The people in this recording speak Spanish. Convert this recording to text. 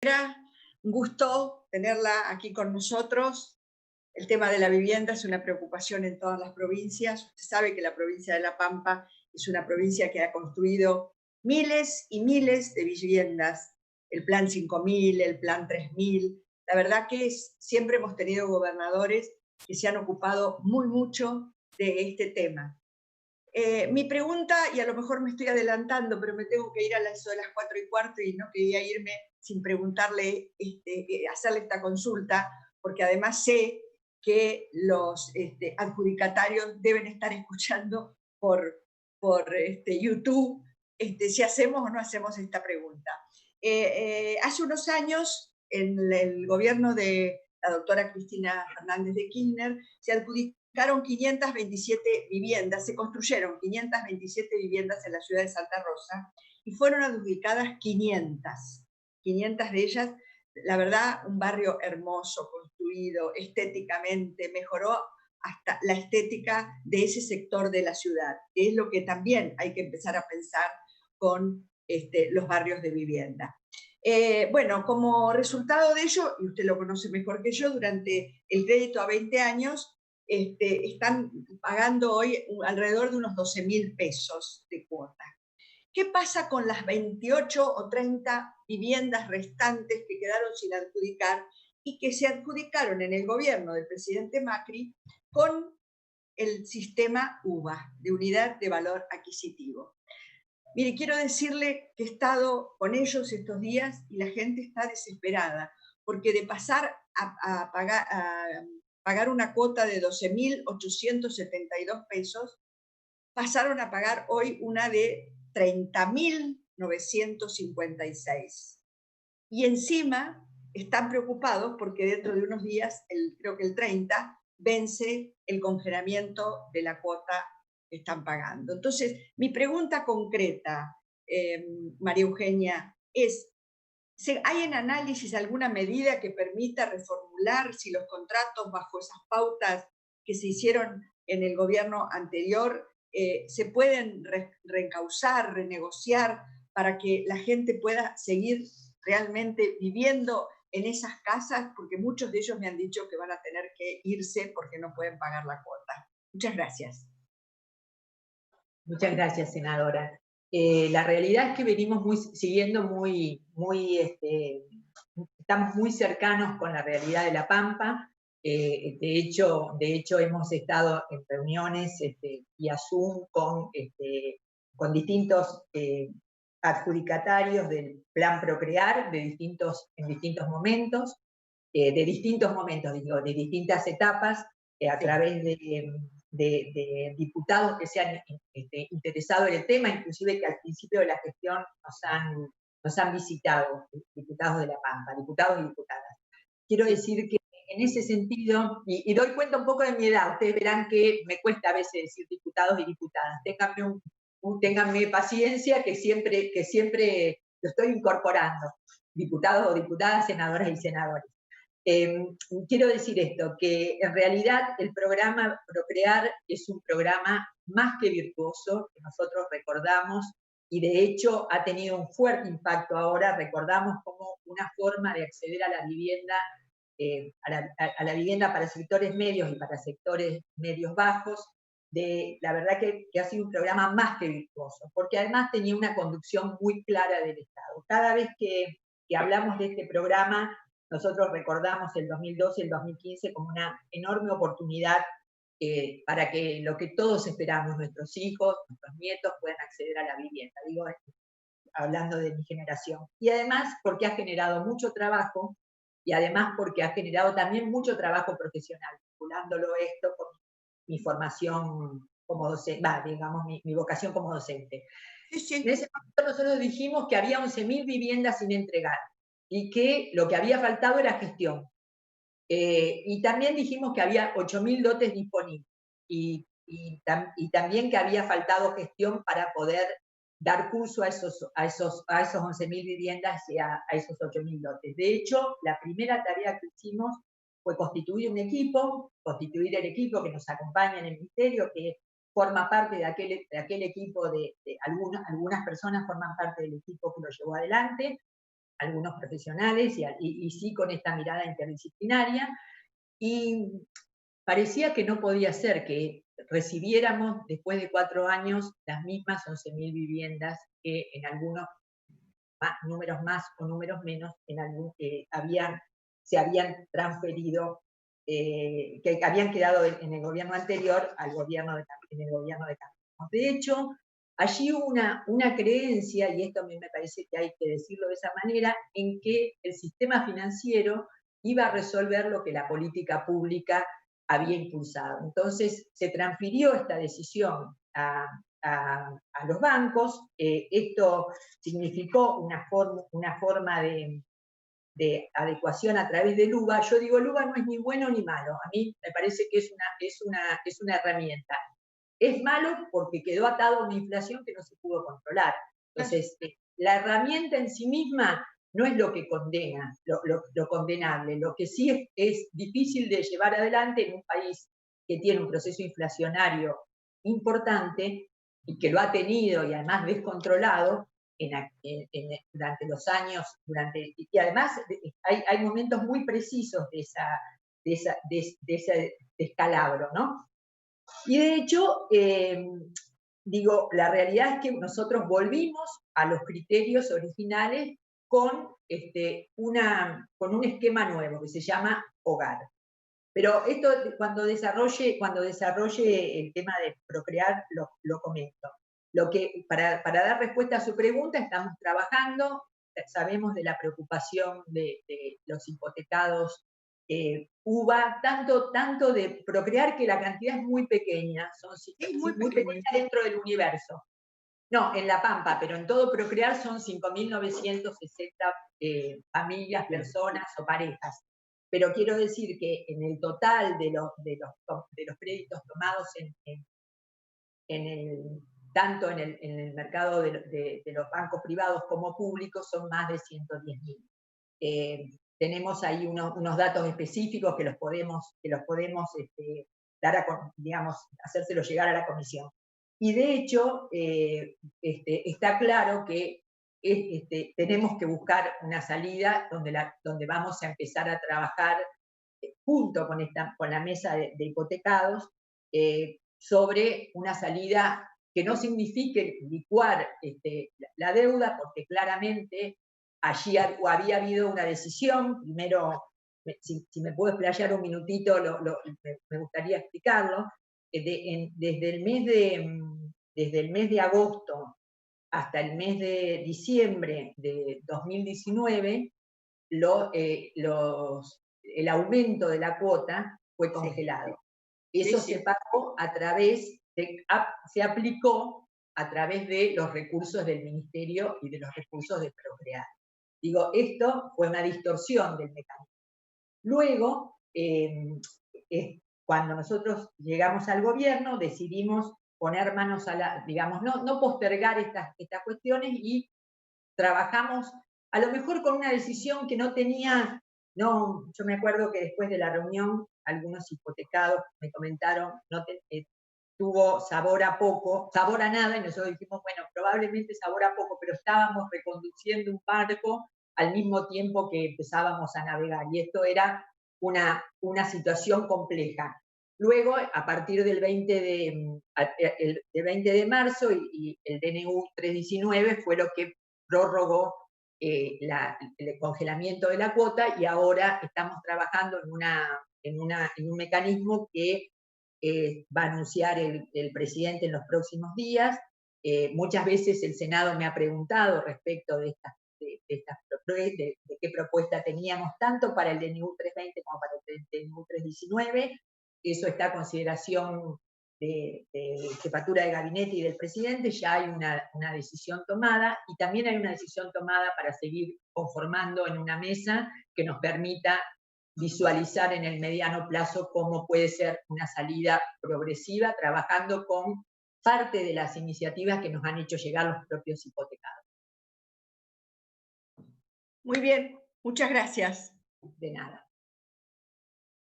Un gusto tenerla aquí con nosotros. El tema de la vivienda es una preocupación en todas las provincias. Usted sabe que la provincia de La Pampa es una provincia que ha construido miles y miles de viviendas. El Plan 5000, el Plan 3000. La verdad que siempre hemos tenido gobernadores que se han ocupado muy mucho de este tema. Mi pregunta, y a lo mejor me estoy adelantando, pero me tengo que ir a eso de las 4:15 y no quería irme sin preguntarle, hacerle esta consulta, porque además sé que los adjudicatarios deben estar escuchando por YouTube si hacemos o no hacemos esta pregunta. Hace unos años, en el gobierno de la doctora Cristina Fernández de Kirchner, se adjudicaron 527 viviendas, se construyeron 527 viviendas en la ciudad de Santa Rosa y fueron adjudicadas 500 de ellas. La verdad, un barrio hermoso, construido, estéticamente, mejoró hasta la estética de ese sector de la ciudad, que es lo que también hay que empezar a pensar con los barrios de vivienda. Bueno, como resultado de ello, y usted lo conoce mejor que yo, durante el crédito a 20 años, están pagando hoy alrededor de unos 12.000 pesos de cuota. ¿Qué pasa con las 28 o 30 viviendas restantes que quedaron sin adjudicar y que se adjudicaron en el gobierno del presidente Macri con el sistema UVA, de unidad de valor adquisitivo? Mire, quiero decirle que he estado con ellos estos días y la gente está desesperada, porque de pasar a pagar una cuota de 12.872 pesos, pasaron a pagar hoy una de 30.956. Y encima están preocupados porque dentro de unos días, creo que el 30, vence el congelamiento de la cuota que están pagando. Entonces, mi pregunta concreta, María Eugenia, es: ¿hay en análisis alguna medida que permita reformular si los contratos bajo esas pautas que se hicieron en el gobierno anterior se pueden reencauzar, renegociar para que la gente pueda seguir realmente viviendo en esas casas? Porque muchos de ellos me han dicho que van a tener que irse porque no pueden pagar la cuota. Muchas gracias. Muchas gracias, senadora. La realidad es que venimos siguiendo estamos muy cercanos con la realidad de La Pampa. De hecho, hemos estado en reuniones vía Zoom con distintos adjudicatarios del Plan Procrear en distintos momentos, de distintas etapas, a través de diputados que se han interesado en el tema, inclusive que al principio de la gestión nos han visitado, diputados de La Pampa, diputados y diputadas. Quiero decir que en ese sentido, y doy cuenta un poco de mi edad, ustedes verán que me cuesta a veces decir diputados y diputadas, ténganme paciencia que siempre lo estoy incorporando, diputados o diputadas, senadoras y senadores. Quiero decir esto, que en realidad el programa Procrear es un programa más que virtuoso, que nosotros recordamos, y de hecho ha tenido un fuerte impacto ahora. Recordamos como una forma de acceder a la vivienda, a la vivienda para sectores medios y para sectores medios bajos. La verdad que ha sido un programa más que virtuoso, porque además tenía una conducción muy clara del Estado. Cada vez que hablamos de este programa, nosotros recordamos el 2012 y el 2015 como una enorme oportunidad para que lo que todos esperamos, nuestros hijos, nuestros nietos, puedan acceder a la vivienda. Digo, hablando de mi generación. Y además porque ha generado mucho trabajo, y además porque ha generado también mucho trabajo profesional, vinculándolo esto con mi formación como docente, digamos, mi vocación como docente. Sí, En sí. ese momento nosotros dijimos que había 11.000 viviendas sin entregar y que lo que había faltado era gestión. Y también dijimos que había 8.000 lotes disponibles y también que había faltado gestión para poder dar curso a esos 11.000 viviendas y a esos 8.000 lotes. De hecho, la primera tarea que hicimos fue constituir el equipo que nos acompaña en el ministerio, que forma parte de aquel equipo algunas personas forman parte del equipo que lo llevó adelante. algunos profesionales y sí con esta mirada interdisciplinaria. Y parecía que no podía ser que recibiéramos después de 4 años las mismas 11.000 viviendas que en algunos números más o números menos se habían transferido, que habían quedado en el gobierno anterior en el gobierno de Cambiemos. De hecho, allí hubo una creencia, y esto a mí me parece que hay que decirlo de esa manera, en que el sistema financiero iba a resolver lo que la política pública había impulsado. Entonces, se transfirió esta decisión a los bancos. Esto significó una forma de adecuación a través del UVA. Yo digo, el UVA no es ni bueno ni malo. A mí me parece que es una herramienta. Es malo porque quedó atado a una inflación que no se pudo controlar. Entonces, la herramienta en sí misma no es lo que condena, lo condenable. Lo que sí es difícil de llevar adelante en un país que tiene un proceso inflacionario importante y que lo ha tenido y además descontrolado durante los años, y además hay momentos muy precisos de ese descalabro, ¿no? Y de hecho, digo, la realidad es que nosotros volvimos a los criterios originales con un esquema nuevo que se llama hogar. Pero esto cuando desarrolle el tema de procrear lo comento. Para dar respuesta a su pregunta, estamos trabajando, sabemos de la preocupación de los hipotecados UVA, tanto de procrear que la cantidad es muy pequeña, muy pequeña dentro del universo. No, en La Pampa, pero en todo procrear son 5.960 familias, personas o parejas. Pero quiero decir que en el total de los créditos tomados tanto en el mercado de los bancos privados como públicos son más de 110.000. Tenemos ahí unos datos específicos que los podemos dar digamos, hacérselos llegar a la comisión. Y de hecho, está claro que tenemos que buscar una salida donde vamos a empezar a trabajar junto con la mesa de hipotecados sobre una salida que no signifique licuar la deuda, porque claramente allí había habido una decisión. Primero, si me puedo explayar un minutito, me gustaría explicarlo. Desde el mes de agosto hasta el mes de diciembre de 2019, el aumento de la cuota fue congelado. Eso se pagó se aplicó a través de los recursos del Ministerio y de los recursos de Procrear. Digo, esto fue una distorsión del mecanismo. Luego, cuando nosotros llegamos al gobierno, decidimos poner manos digamos, no postergar estas cuestiones, y trabajamos a lo mejor con una decisión que no tenía, yo me acuerdo que después de la reunión algunos hipotecados me comentaron, tuvo sabor a poco, sabor a nada, y nosotros dijimos, bueno, probablemente sabor a poco, pero estábamos reconduciendo un barco al mismo tiempo que empezábamos a navegar, y esto era una situación compleja. Luego, a partir del 20 de marzo y el DNU 319 fue lo que prorrogó el congelamiento de la cuota, y ahora estamos trabajando en un mecanismo que va a anunciar el presidente en los próximos días. Muchas veces el Senado me ha preguntado respecto de qué propuesta teníamos, tanto para el DNU 320 como para el DNU 319. Eso está a consideración de jefatura de gabinete y del presidente. Ya hay una decisión tomada, y también hay una decisión tomada para seguir conformando en una mesa que nos permita visualizar en el mediano plazo cómo puede ser una salida progresiva, trabajando con parte de las iniciativas que nos han hecho llegar los propios hipotecados. Muy bien, muchas gracias. De nada.